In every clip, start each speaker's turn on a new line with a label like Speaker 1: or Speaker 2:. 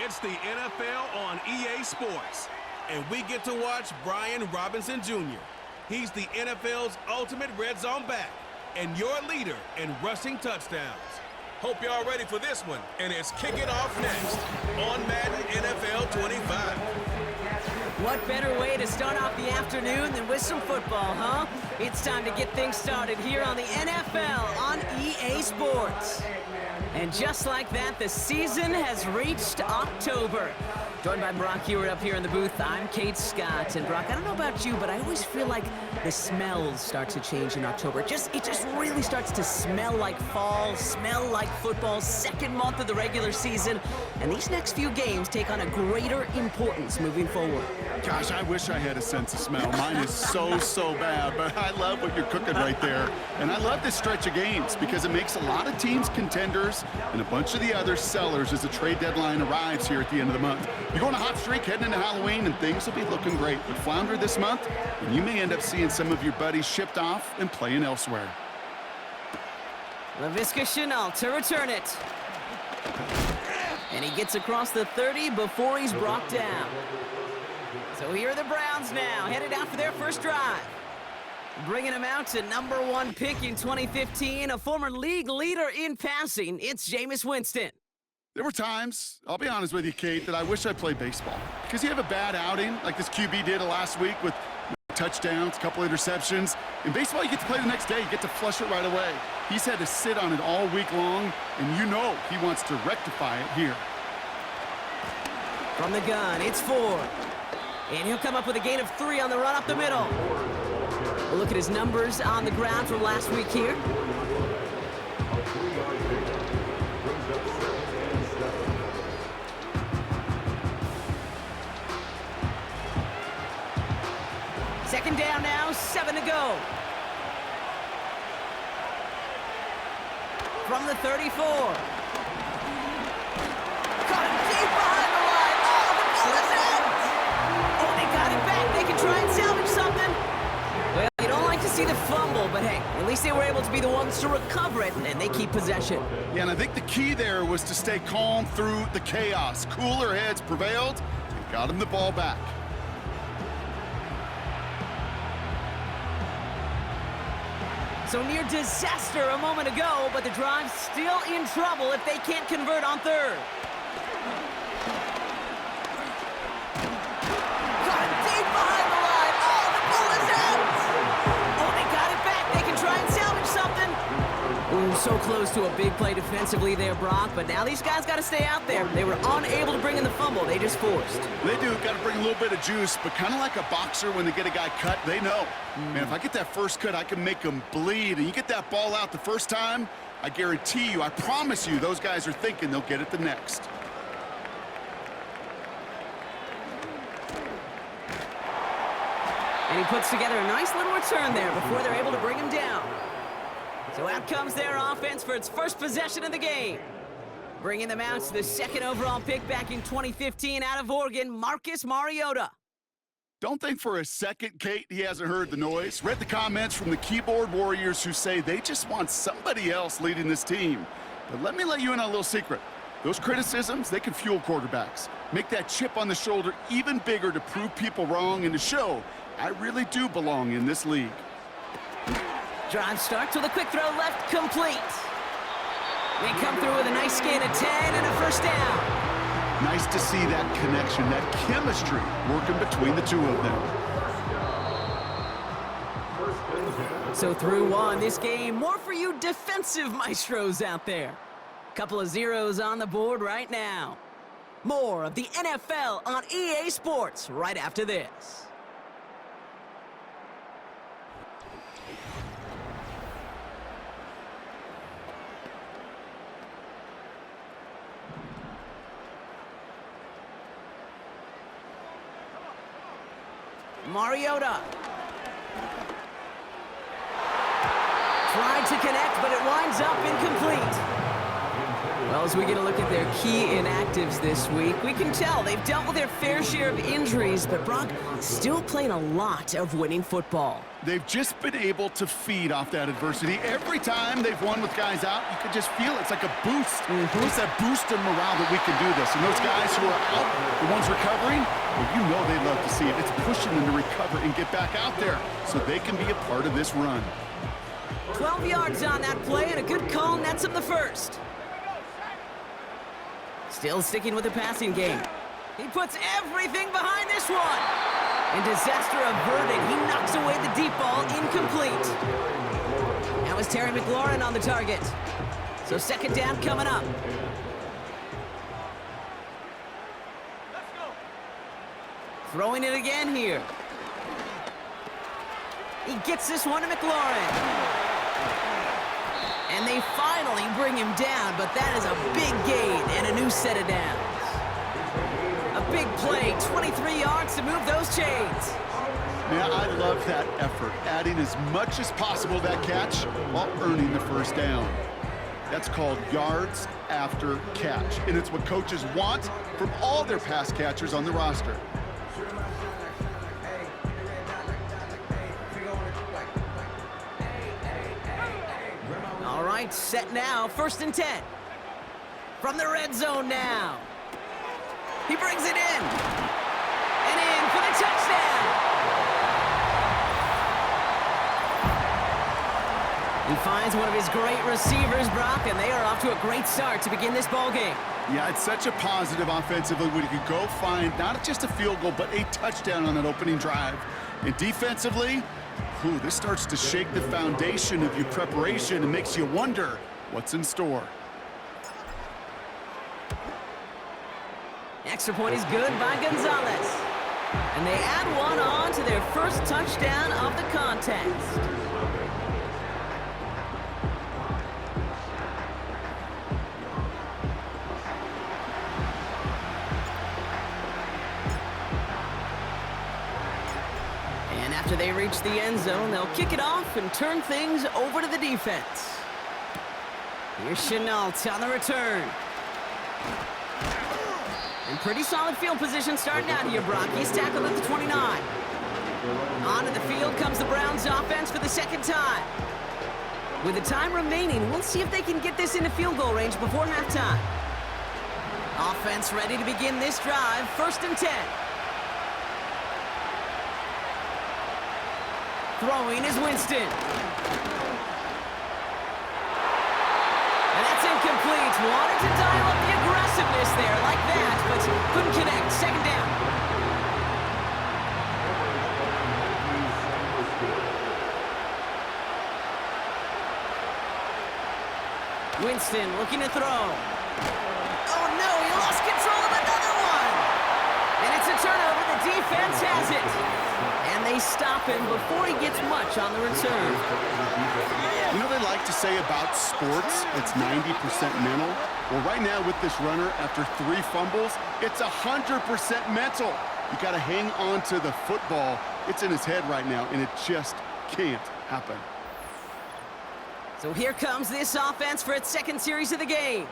Speaker 1: It's the NFL on EA Sports, and we get to watch Brian Robinson Jr. He's the NFL's ultimate red zone back and your leader in rushing touchdowns. Hope y'all ready for this one, and it's kicking off next on Madden NFL 25.
Speaker 2: What better way to start off the afternoon than with some football, huh? It's time to get things started here on the NFL on EA Sports. And just like that, the season has reached October. Joined by Brock Hewitt up here in the booth, I'm Kate Scott. And Brock, I don't know about you, but I always feel like the smells start to change in October. It just really starts to smell like fall, smell like football, second month of the regular season. And these next few games take on a greater importance moving forward.
Speaker 3: Gosh, I wish I had a sense of smell. Mine is so bad, but I love what you're cooking right there. And I love this stretch of games because it makes a lot of teams contenders and a bunch of the other sellers as the trade deadline arrives here at the end of the month. You go on a hot streak heading into Halloween, and things will be looking great. But flounder this month, and you may end up seeing some of your buddies shipped off and playing elsewhere.
Speaker 2: Laviska Shenault to return it. And he gets across the 30 before he's brought down. So here are the Browns now, headed out for their first drive. Bringing him out to #1 pick in 2015, a former league leader in passing, it's Jameis Winston.
Speaker 3: There were times, I'll be honest with you, Kate, that I wish I played baseball. Because you have a bad outing, like this QB did last week with touchdowns, a couple interceptions. In baseball, you get to play the next day. You get to flush it right away. He's had to sit on it all week long, and you know he wants to rectify it here.
Speaker 2: From the gun, it's Ford. And he'll come up with a gain of 3 on the run up the middle. We'll look at his numbers on the ground from last week here. Second down now, 7 to go. From the 34. Caught him deep behind the line. Oh, the ball is out! Oh, they got it back. They can try and salvage something. Well, you don't like to see the fumble, but hey, at least they were able to be the ones to recover it, and they keep possession.
Speaker 3: Yeah, and I think the key there was to stay calm through the chaos. Cooler heads prevailed and got him the ball back.
Speaker 2: So near disaster a moment ago, but the drive's still in trouble if they can't convert on third. Got it deep behind the line. Oh, the ball is out! Oh, they got it back. They can try and salvage something. Ooh, so close to a big play defensively there, Brock, but now these guys got to stay out there. They were unable to bring in the fumble. They just forced.
Speaker 3: They do. Got to bring a little bit of juice, but kind of like a boxer when they get a guy cut, they know. Man, if I get that first cut, I can make them bleed. And you get that ball out the first time, I guarantee you, I promise you, those guys are thinking they'll get it the next.
Speaker 2: And he puts together a nice little return there before they're able to bring him down. So out comes their offense for its first possession of the game. Bringing them out to the second overall pick back in 2015 out of Oregon, Marcus Mariota.
Speaker 3: Don't think for a second, Kate, he hasn't heard the noise. Read the comments from the keyboard warriors who say they just want somebody else leading this team. But let me let you in on a little secret. Those criticisms, they can fuel quarterbacks. Make that chip on the shoulder even bigger to prove people wrong and to show I really do belong in this league.
Speaker 2: Drive starts with a quick throw left, complete. They come through with a nice gain of 10 and a first down.
Speaker 3: Nice to see that connection, that chemistry working between the two of them.
Speaker 2: So through one, this game, more for you defensive maestros out there. Couple of zeros on the board right now. More of the NFL on EA Sports right after this. Mariota. Tried to connect, but it winds up incomplete. Well, as we get a look at their key inactives this week, we can tell they've dealt with their fair share of injuries, but Brock still playing a lot of winning football.
Speaker 3: They've just been able to feed off that adversity. Every time they've won with guys out, you can just feel it. It's like a boost. It's that boost of morale that we can do this. And those guys who are out, the ones recovering, well, you know they love to see it. It's pushing them to recover and get back out there so they can be a part of this run.
Speaker 2: 12 yards on that play, and a good call nets him the first. Still sticking with the passing game. He puts everything behind this one. And disaster averted. He knocks away the deep ball, incomplete. That was Terry McLaurin on the target. So second down coming up. Throwing it again here. He gets this one to McLaurin. And they finally bring him down, but that is a big gain and a new set of downs. A big play, 23 yards to move those chains.
Speaker 3: Yeah, I love that effort, adding as much as possible to that catch while earning the first down. That's called yards after catch, and it's what coaches want from all their pass catchers on the roster.
Speaker 2: All right, set now, 1st and 10. From the red zone now. He brings it in. And in for the touchdown. He finds one of his great receivers, Brock, and they are off to a great start to begin this ball game.
Speaker 3: Yeah, it's such a positive offensively when you can go find not just a field goal, but a touchdown on that opening drive. And defensively, this starts to shake the foundation of your preparation and makes you wonder what's in store.
Speaker 2: Extra point is good by Gonzalez. And they add one on to their first touchdown of the contest. And after they reach the end zone, they'll kick it off and turn things over to the defense. Here's Chenault on the return. In pretty solid field position starting out here, Brock. He's tackled at the 29. Onto the field comes the Browns offense for the second time. With the time remaining, we'll see if they can get this into field goal range before halftime. Offense ready to begin this drive, 1st and 10. Throwing is Winston. And that's incomplete. Wanted to dial up the aggressiveness there like that, but couldn't connect. Second down. Winston looking to throw. Oh no, he lost control of another one. And it's a turnover. The defense has it. And they stop him before he gets much on the return.
Speaker 3: You know they like to say about sports, it's 90% mental. Well, right now with this runner, after 3 fumbles, it's 100% mental. You got to hang on to the football. It's in his head right now, and it just can't happen.
Speaker 2: So here comes this offense for its second series of the game.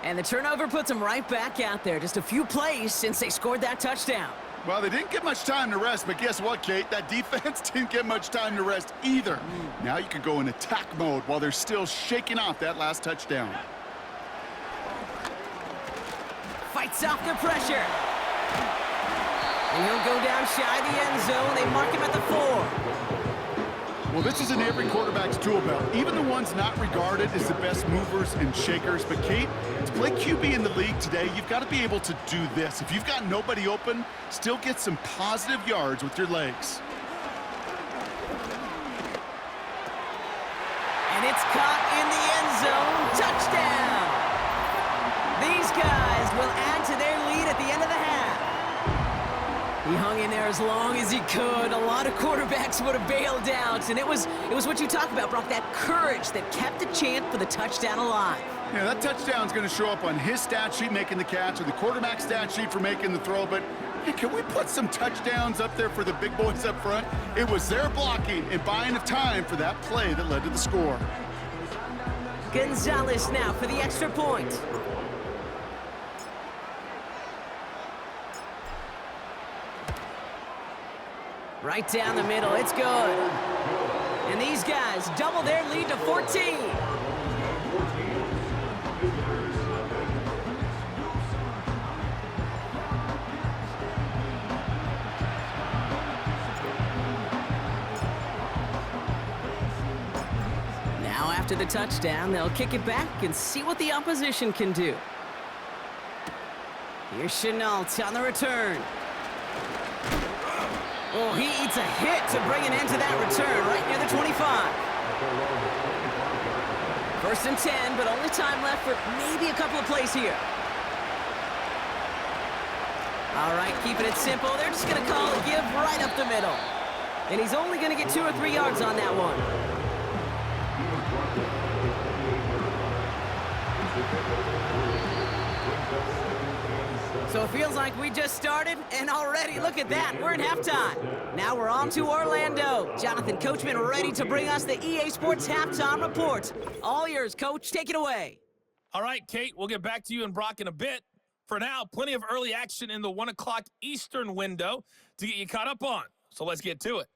Speaker 2: And the turnover puts them right back out there. Just a few plays since they scored that touchdown.
Speaker 3: Well, they didn't get much time to rest, but guess what, Kate? That defense didn't get much time to rest either. Now you can go in attack mode while they're still shaking off that last touchdown.
Speaker 2: Fights off the pressure. And he'll go down shy of the end zone. They mark him at the 4.
Speaker 3: Well, this is in every quarterback's tool belt, even the ones not regarded as the best movers and shakers. But, Kate, to play QB in the league today, you've got to be able to do this. If you've got nobody open, still get some positive yards with your legs.
Speaker 2: And it's caught in the end zone. Touchdown! These guys will add to their lead at the end of the half. He hung in there as long as he could. A lot of quarterbacks would have bailed out. And it was what you talk about, Brock, that courage that kept the chant for the touchdown alive.
Speaker 3: Yeah, that touchdown's going to show up on his stat sheet making the catch or the quarterback stat sheet for making the throw. But hey, can we put some touchdowns up there for the big boys up front? It was their blocking and buying of time for that play that led to the score.
Speaker 2: Gonzalez now for the extra point. Right down the middle, it's good. And these guys double their lead to 14. Now after the touchdown, they'll kick it back and see what the opposition can do. Here's Chenault on the return. Oh, he eats a hit to bring an end to that return right near the 25. First and 10, but only time left for maybe a couple of plays here. All right, keeping it simple. They're just going to call a give right up the middle. And he's only going to get 2 or 3 yards on that one. So it feels like we just started, and already, look at that, we're in halftime. Now we're on to Orlando. Jonathan Coachman ready to bring us the EA Sports Halftime Report. All yours, Coach. Take it away.
Speaker 4: All right, Kate, we'll get back to you and Brock in a bit. For now, plenty of early action in the 1 o'clock Eastern window to get you caught up on. So let's get to it.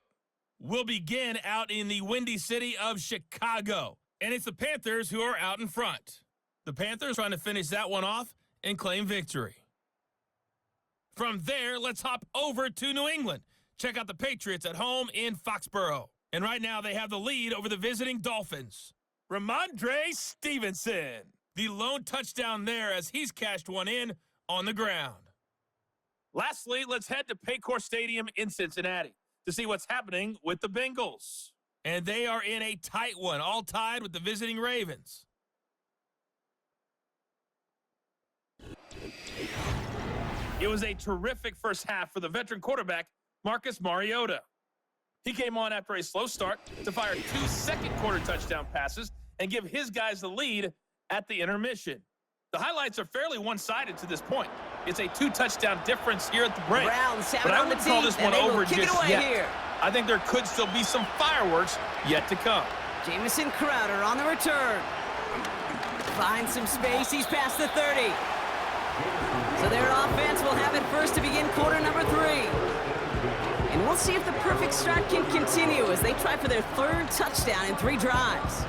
Speaker 4: We'll begin out in the windy city of Chicago. And it's the Panthers who are out in front. The Panthers trying to finish that one off and claim victory. From there, let's hop over to New England. Check out the Patriots at home in Foxborough. And right now, they have the lead over the visiting Dolphins. Ramondre Stevenson, the lone touchdown there as he's cashed one in on the ground. Lastly, let's head to Paycor Stadium in Cincinnati to see what's happening with the Bengals. And they are in a tight one, all tied with the visiting Ravens. It was a terrific first half for the veteran quarterback, Marcus Mariota. He came on after a slow start to fire 2 second-quarter touchdown passes and give his guys the lead at the intermission. The highlights are fairly one-sided to this point. It's a 2-touchdown difference here at the break. But I wouldn't call this one over just yet. Here. I think there could still be some fireworks yet to come.
Speaker 2: Jamison Crowder on the return. Finds some space. He's past the 30. So their offense will have it first to begin quarter number 3. And we'll see if the perfect start can continue as they try for their 3rd touchdown in 3 drives.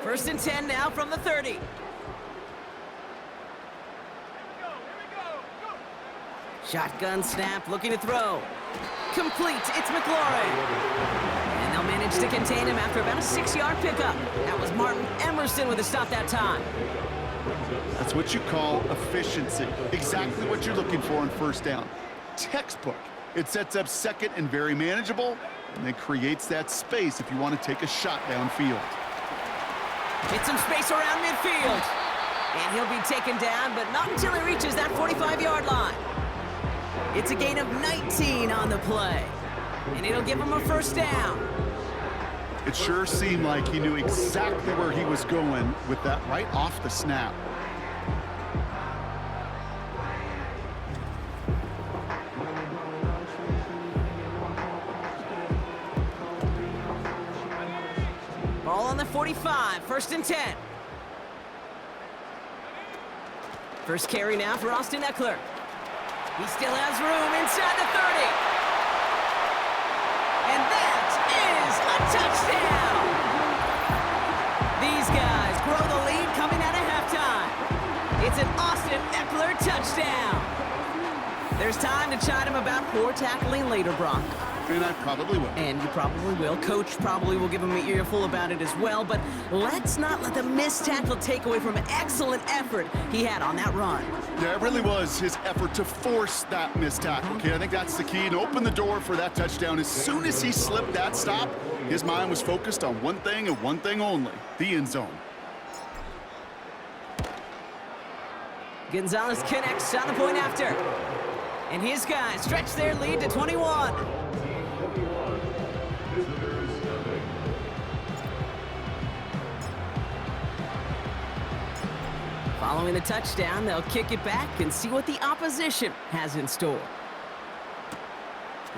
Speaker 2: First and 10 now from the 30. Shotgun snap, looking to throw. Complete, it's McLaurin. And they'll manage to contain him after about a 6-yard pickup. That was Martin Emerson with a stop that time.
Speaker 3: That's what you call efficiency. Exactly what you're looking for on first down. Textbook. It sets up second and very manageable, and then creates that space if you want to take a shot downfield.
Speaker 2: Get some space around midfield. And he'll be taken down, but not until he reaches that 45-yard line. It's a gain of 19 on the play. And it'll give him a first down.
Speaker 3: It sure seemed like he knew exactly where he was going with that right off the snap.
Speaker 2: Ball on the 45, first and 10. First carry now for Austin Eckler. He still has room inside the 30. And that is a touchdown. These guys grow the lead coming out of halftime. It's an Austin Eckler touchdown. There's time to chide him about poor tackling later, Brock.
Speaker 3: And I probably will.
Speaker 2: And you probably will. Coach probably will give him an earful about it as well. But let's not let the missed tackle take away from an excellent effort he had on that run.
Speaker 3: Yeah, it really was his effort to force that missed tackle. Okay, I think that's the key. And open the door for that touchdown. As soon as he slipped that stop, his mind was focused on one thing and one thing only, the end zone.
Speaker 2: Gonzalez connects on the point after. And his guys stretch their lead to 21. Following the touchdown, they'll kick it back and see what the opposition has in store.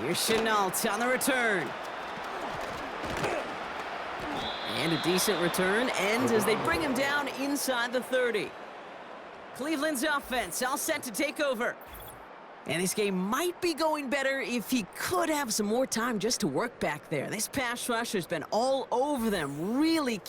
Speaker 2: Here's Chenault on the return. And a decent return ends as they bring him down inside the 30. Cleveland's offense all set to take over. And this game might be going better if he could have some more time just to work back there. This pass rush has been all over them, really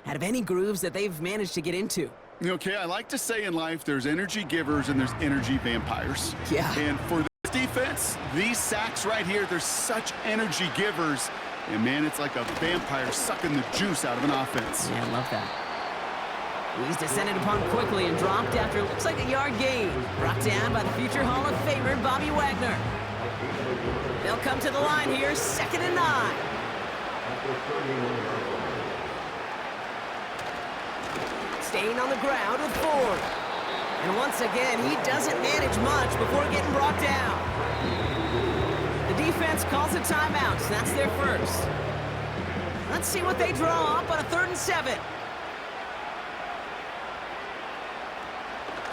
Speaker 2: out of any grooves that they've managed to get into.
Speaker 3: Okay, I like to say in life there's energy givers and there's energy vampires.
Speaker 2: Yeah.
Speaker 3: And for this defense, these sacks right here, they're such energy givers. And man, it's like a vampire sucking the juice out of an offense.
Speaker 2: Yeah, I love that. He's descended upon quickly and dropped after looks like a yard gain. Brought down by the future Hall of Famer, Bobby Wagner. They'll come to the line here, 2nd and 9. Staying on the ground with Ford. And once again, he doesn't manage much before getting brought down. The defense calls a timeout, so that's their first. Let's see what they draw up on a 3rd and 7.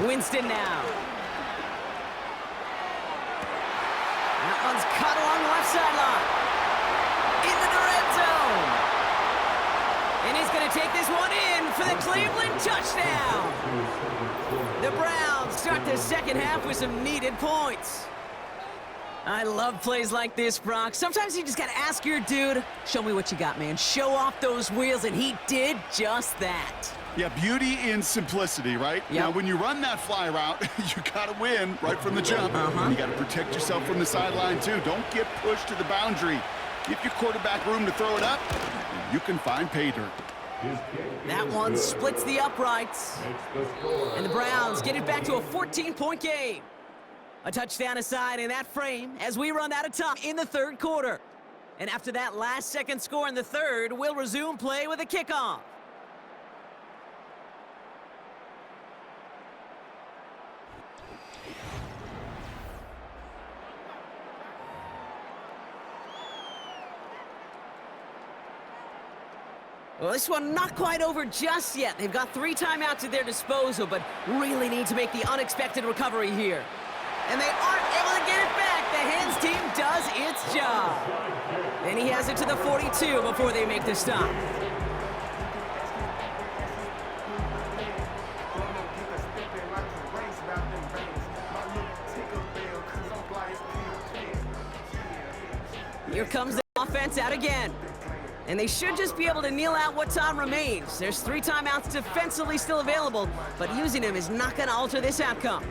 Speaker 2: Winston now. That one's cut along the left sideline. Into the red zone. And he's going to take this one in for the Cleveland touchdown. The Browns start the second half with some needed points. I love plays like this, Brock. Sometimes you just got to ask your dude, show me what you got, man. Show off those wheels, and he did just that.
Speaker 3: Yeah, beauty in simplicity, right?
Speaker 2: Yep.
Speaker 3: Now, when you run that fly route, you got to win right from the jump. And you got to protect yourself from the sideline, too. Don't get pushed to the boundary. Give your quarterback room to throw it up, and you can find pay dirt.
Speaker 2: That one splits the uprights. And the Browns get it back to a 14-point game. A touchdown aside in that frame as we run out of time in the 3rd quarter. And after that last-second score in the 3rd, we'll resume play with a kickoff. Well, this one not quite over just yet. They've got 3 timeouts at their disposal, but really need to make the unexpected recovery here. And they aren't able to get it back. The Hens team does its job. And he has it to the 42 before they make the stop. Here comes the offense out again. And they should just be able to kneel out what time remains. There's 3 timeouts defensively still available, but using them is not going to alter this outcome.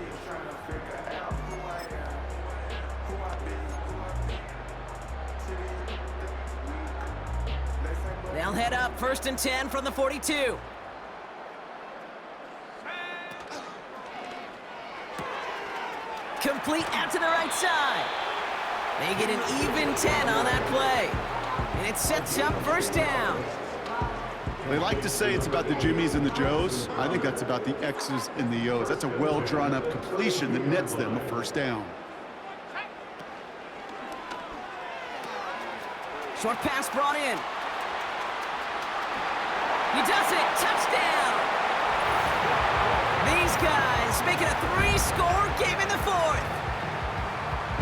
Speaker 2: They'll head up 1st and 10 from the 42. Complete out to the right side. They get an even 10 on that play. And it sets up 1st down.
Speaker 3: They like to say it's about the Jimmies and the Joes. I think that's about the X's and the O's. That's a well-drawn-up completion that nets them a 1st down.
Speaker 2: Short pass brought in. He does it. Touchdown. These guys making a 3-score game in the 4th.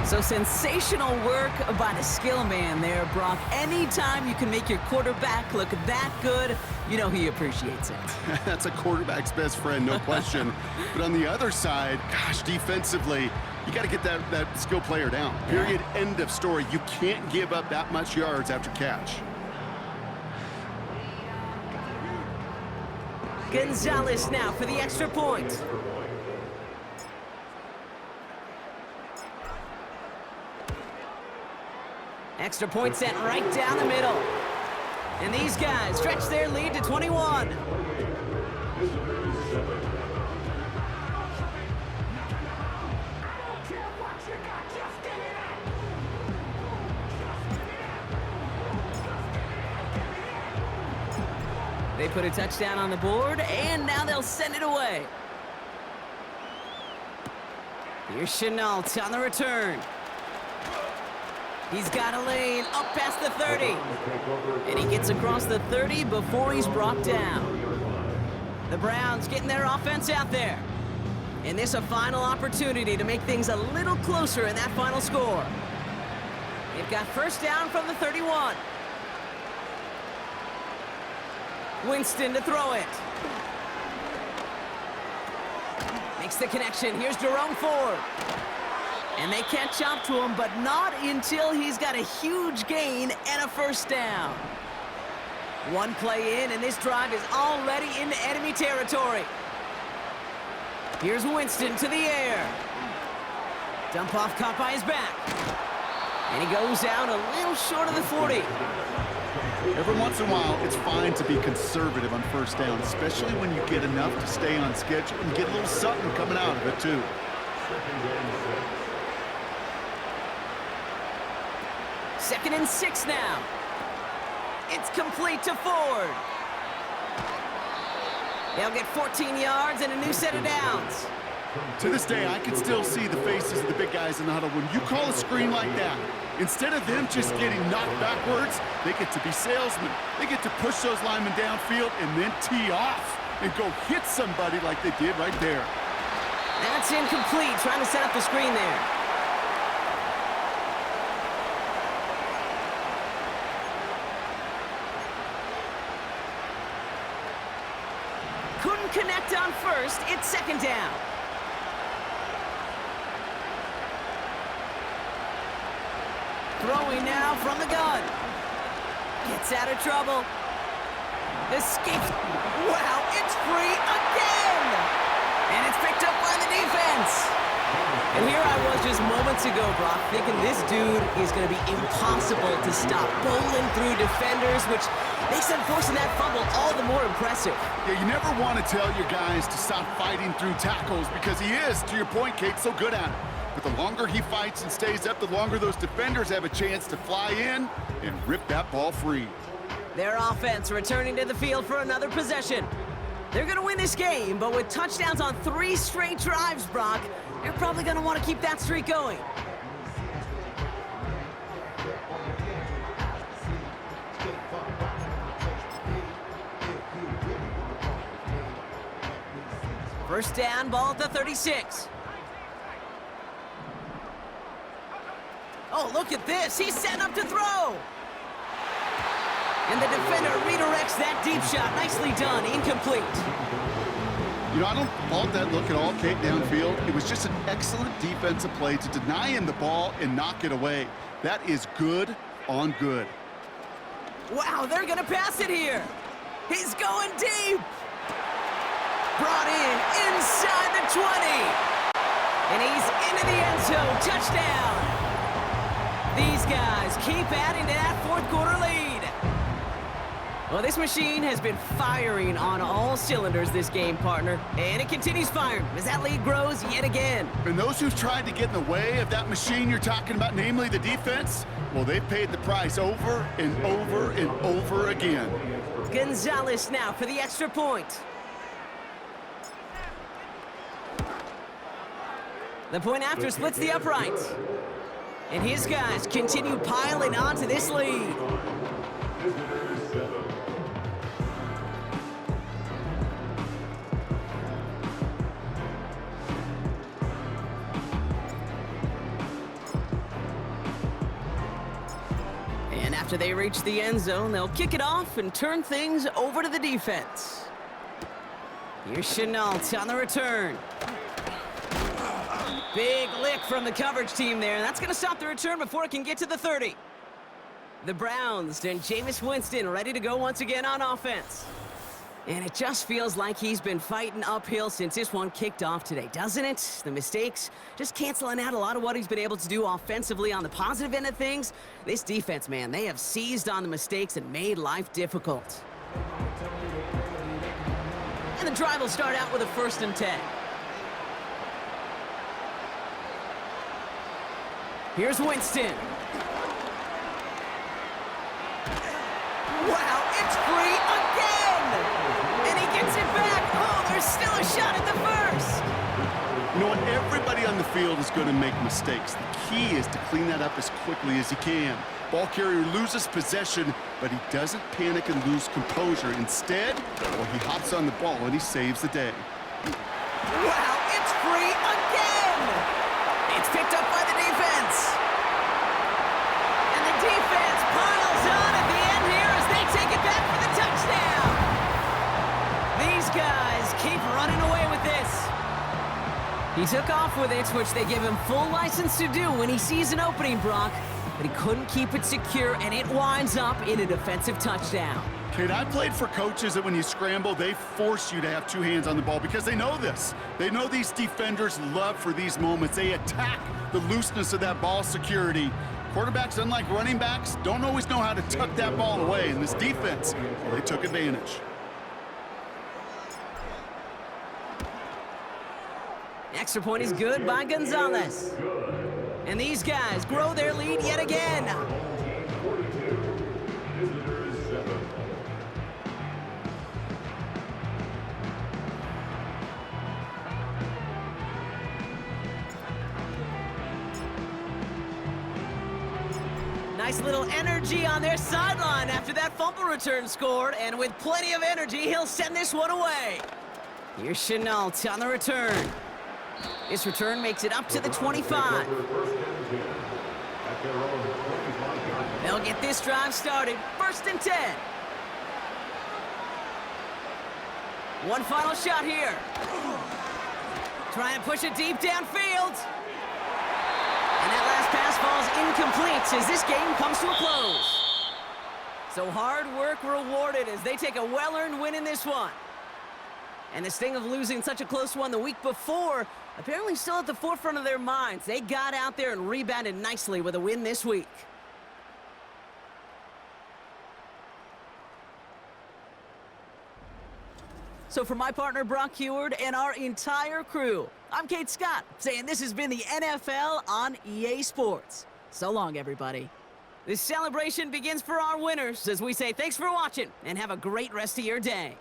Speaker 2: So sensational work by the skill man there, Brock. Anytime you can make your quarterback look that good, you know he appreciates it.
Speaker 3: That's a quarterback's best friend, no question. But on the other side, gosh, defensively, you got to get that skill player down. Period, end of story. You can't give up that much yards after catch.
Speaker 2: Gonzalez now for the extra point. Extra point set right down the middle. And these guys stretch their lead to 21. They put a touchdown on the board, and now they'll send it away. Here's Chenault on the return. He's got a lane up past the 30. And he gets across the 30 before he's brought down. The Browns getting their offense out there. And this a final opportunity to make things a little closer in that final score. They've got first down from the 31. Winston to throw it. Makes the connection. Here's Jerome Ford. And they catch up to him, but not until he's got a huge gain and a first down. One play in, and this drive is already into enemy territory. Here's Winston to the air. Dump off caught by his back. And he goes down a little short of the 40.
Speaker 3: Every once in a while, it's fine to be conservative on first down, especially when you get enough to stay on schedule and get a little something coming out of it, too.
Speaker 2: Second and 6 now. It's complete to Ford. They'll get 14 yards and a new set of downs.
Speaker 3: To this day, I can still see the faces of the big guys in the huddle. When you call a screen like that, instead of them just getting knocked backwards, they get to be salesmen. They get to push those linemen downfield and then tee off and go hit somebody like they did right there.
Speaker 2: That's incomplete, trying to set up the screen there. Couldn't connect on first. It's second down. Throwing now from the gun. Gets out of trouble. Escapes. Wow, it's free again! And it's picked up by the defense. And here I was just moments ago, Brock, thinking this dude is going to be impossible to stop. Bowling through defenders, which makes them forcing that fumble all the more impressive.
Speaker 3: Yeah, you never want to tell your guys to stop fighting through tackles because he is, to your point, Kate, so good at it. But the longer he fights and stays up, the longer those defenders have a chance to fly in and rip that ball free.
Speaker 2: Their offense returning to the field for another possession. They're going to win this game, but with touchdowns on 3 straight drives, Brock, they're probably going to want to keep that streak going. First down, ball at the 36. Oh, look at this. He's setting up to throw. And the defender redirects that deep shot. Nicely done. Incomplete.
Speaker 3: You know, I don't fault that look at all, Kate, downfield. It was just an excellent defensive play to deny him the ball and knock it away. That is good on good.
Speaker 2: Wow, they're going to pass it here. He's going deep. Brought in inside the 20. And he's into the end zone. Touchdown. These guys keep adding to that fourth quarter lead. Well, this machine has been firing on all cylinders this game, partner. And it continues firing as that lead grows yet again.
Speaker 3: And those who've tried to get in the way of that machine you're talking about, namely the defense, well, they've paid the price over and over and over again.
Speaker 2: Gonzalez now for the extra point. The point after splits the uprights. And his guys continue piling onto this lead. And after they reach the end zone, they'll kick it off and turn things over to the defense. Here's Chenault on the return. Big lick from the coverage team there. That's going to stop the return before it can get to the 30. The Browns and Jameis Winston ready to go once again on offense. And it just feels like he's been fighting uphill since this one kicked off today, doesn't it? The mistakes just canceling out a lot of what he's been able to do offensively on the positive end of things. This defense, man, they have seized on the mistakes and made life difficult. And the drive will start out with a 1st and 10. Here's Winston. Wow, it's free again! And he gets it back. Oh, there's still a shot at the first.
Speaker 3: You know what? Everybody on the field is going to make mistakes. The key is to clean that up as quickly as he can. Ball carrier loses possession, but he doesn't panic and lose composure. Instead, well, he hops on the ball and he saves the day.
Speaker 2: Wow, it's free again! It's picked up by the defense. took off with it, which they give him full license to do when he sees an opening, Brock. But he couldn't keep it secure, and it winds up in a defensive touchdown.
Speaker 3: Kid, I played for coaches that when you scramble, they force you to have two hands on the ball because they know this. They know these defenders love for these moments. They attack the looseness of that ball security. Quarterbacks, unlike running backs, don't always know how to tuck that ball away. In this defense, well, they took advantage.
Speaker 2: Extra point is good by Gonzalez. And these guys grow their lead yet again. Nice little energy on their sideline after that fumble return scored, and with plenty of energy, he'll send this one away. Here's Chenault on the return. This return makes it up to the 25. They'll get this drive started. 1st and 10. One final shot here. Trying to push it deep downfield. And that last pass falls incomplete as this game comes to a close. So hard work rewarded as they take a well-earned win in this one. And the sting of losing such a close one the week before apparently still at the forefront of their minds. They got out there and rebounded nicely with a win this week. So for my partner Brock Heward and our entire crew, I'm Kate Scott saying this has been the NFL on EA Sports. So long, everybody. This celebration begins for our winners as we say thanks for watching and have a great rest of your day.